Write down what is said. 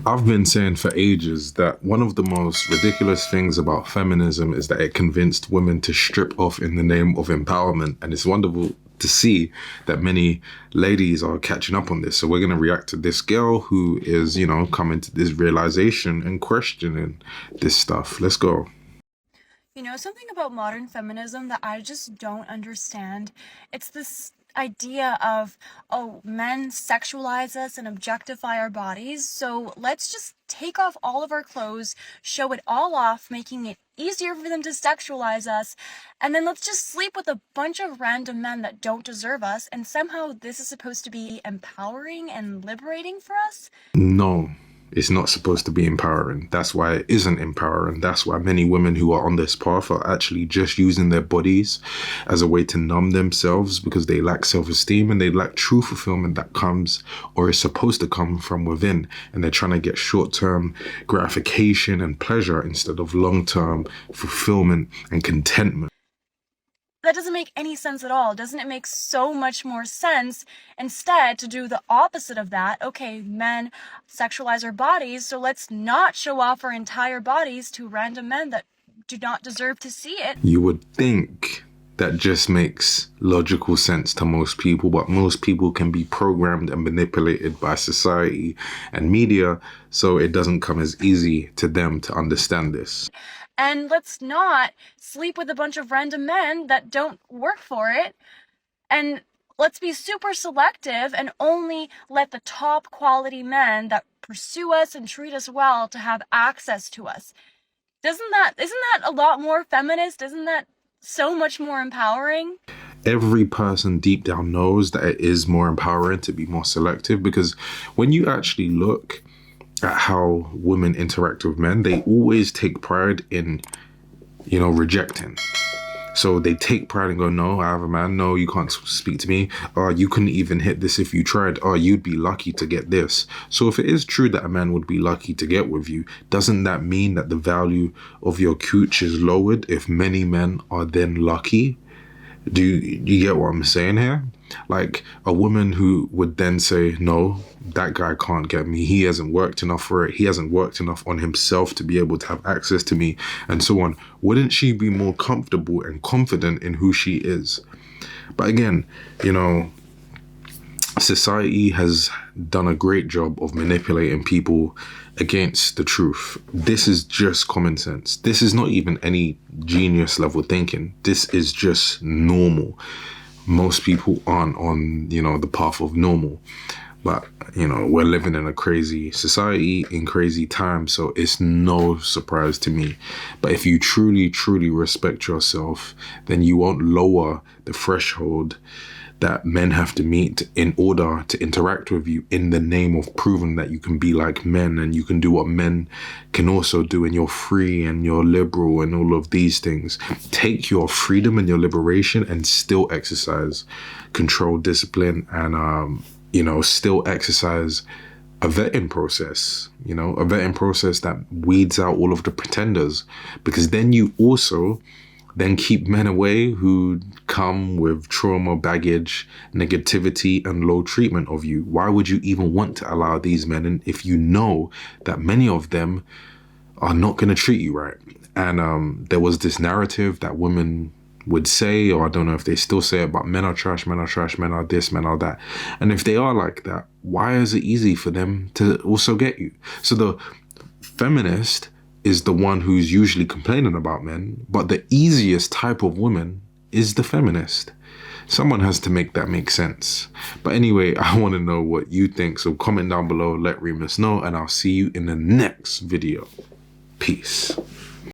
I've been saying for ages that one of the most ridiculous things about feminism is that it convinced women to strip off in the name of empowerment. And it's wonderful to see that many ladies are catching up on this. So we're going to react to this girl who is, coming to this realization and questioning this stuff. Let's go. You know, something about modern feminism that I just don't understand. It's this idea of, oh, men sexualize us and objectify our bodies, so let's just take off all of our clothes, show it all off, making it easier for them to sexualize us, and then let's just sleep with a bunch of random men that don't deserve us, and somehow this is supposed to be empowering and liberating for us? No, it's not supposed to be empowering. That's why it isn't empowering. That's why many women who are on this path are actually just using their bodies as a way to numb themselves because they lack self-esteem and they lack true fulfillment that comes or is supposed to come from within. And they're trying to get short-term gratification and pleasure instead of long-term fulfillment and contentment. That doesn't make any sense at all. Doesn't it make so much more sense instead to do the opposite of that? Okay, men sexualize our bodies, so let's not show off our entire bodies to random men that do not deserve to see it. You would think that just makes logical sense to most people, but most people can be programmed and manipulated by society and media, so it doesn't come as easy to them to understand this. And let's not sleep with a bunch of random men that don't work for it. And let's be super selective and only let the top quality men that pursue us and treat us well to have access to us. Isn't that a lot more feminist? Isn't that so much more empowering? Every person deep down knows that it is more empowering to be more selective, because when you actually look at how women interact with men, they always take pride in, rejecting. So they take pride and go, no, I have a man. No, you can't speak to me. You couldn't even hit this if you tried. You'd be lucky to get this. So if it is true that a man would be lucky to get with you, doesn't that mean that the value of your cooch is lowered if many men are then lucky? Do you get what I'm saying here? Like a woman who would then say, no, that guy can't get me. He hasn't worked enough for it. He hasn't worked enough on himself to be able to have access to me and so on. Wouldn't she be more comfortable and confident in who she is? But again, society has done a great job of manipulating people against the truth. This is just common sense. This is not even any genius level thinking. This is just normal. Most people aren't on, the path of normal. But, we're living in a crazy society in crazy times, so it's no surprise to me. But if you truly, truly respect yourself, then you won't lower the threshold that men have to meet in order to interact with you in the name of proving that you can be like men and you can do what men can also do, and you're free and you're liberal and all of these things. Take your freedom and your liberation and still exercise control, discipline, and, still exercise a vetting process, a vetting process that weeds out all of the pretenders, because then you also then keep men away who come with trauma, baggage, negativity, and low treatment of you. Why would you even want to allow these men in if you know that many of them are not going to treat you right? And there was this narrative that women would say, or I don't know if they still say it, but men are trash, men are trash, men are this, men are that. And if they are like that, why is it easy for them to also get you? So the feminist is the one who's usually complaining about men, but the easiest type of woman is the feminist. Someone has to make that make sense. But anyway, I want to know what you think, so comment down below, let Reemus know, and I'll see you in the next video. Peace.